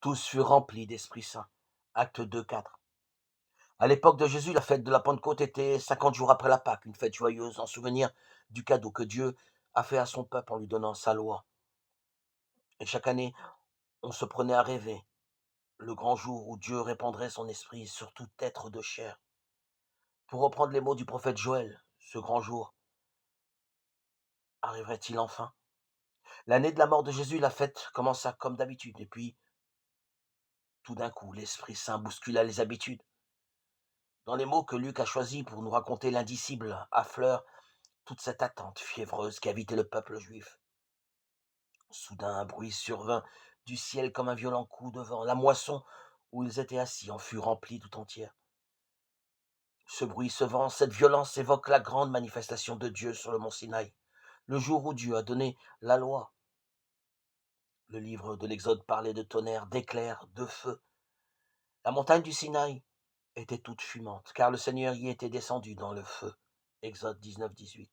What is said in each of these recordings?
Tous furent remplis d'Esprit Saint. Acte 2, 4. À l'époque de Jésus, la fête de la Pentecôte était 50 jours après la Pâque, une fête joyeuse en souvenir du cadeau que Dieu a fait à son peuple en lui donnant sa loi. Et chaque année, on se prenait à rêver le grand jour où Dieu répandrait son esprit sur tout être de chair. Pour reprendre les mots du prophète Joël, ce grand jour arriverait-il enfin? L'année de la mort de Jésus, la fête commença comme d'habitude, et puis, tout d'un coup, l'Esprit Saint bouscula les habitudes. Dans les mots que Luc a choisis pour nous raconter l'indicible, affleure toute cette attente fiévreuse qui habitait le peuple juif. Soudain, un bruit survint du ciel comme un violent coup de vent. La moisson où ils étaient assis en fut remplie tout entière. Ce bruit, ce vent, cette violence évoquent la grande manifestation de Dieu sur le mont Sinaï, le jour où Dieu a donné la loi. Le livre de l'Exode parlait de tonnerre, d'éclairs, de feu. La montagne du Sinaï était toute fumante, car le Seigneur y était descendu dans le feu. Exode 19, 18.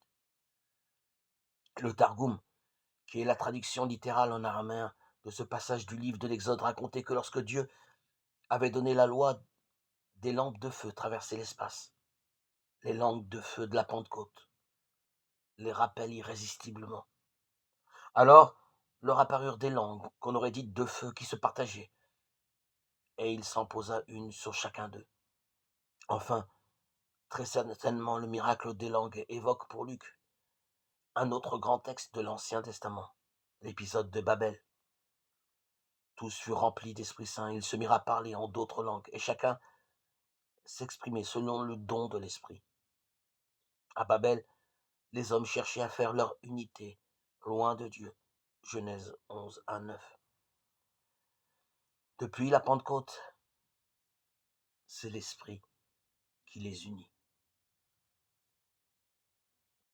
Le Targum, qui est la traduction littérale en araméen de ce passage du livre de l'Exode, racontait que lorsque Dieu avait donné la loi, des lampes de feu traversaient l'espace. Les langues de feu de la Pentecôte les rappellent irrésistiblement. Alors leur apparurent des langues qu'on aurait dites de feu qui se partageaient, et il s'en posa une sur chacun d'eux. Enfin, très certainement, le miracle des langues évoque pour Luc un autre grand texte de l'Ancien Testament, l'épisode de Babel. Tous furent remplis d'Esprit Saint, ils se mirent à parler en d'autres langues, et chacun s'exprimait selon le don de l'Esprit. À Babel, les hommes cherchaient à faire leur unité, loin de Dieu. Genèse 11, 1, 9. Depuis la Pentecôte, c'est l'Esprit qui les unit.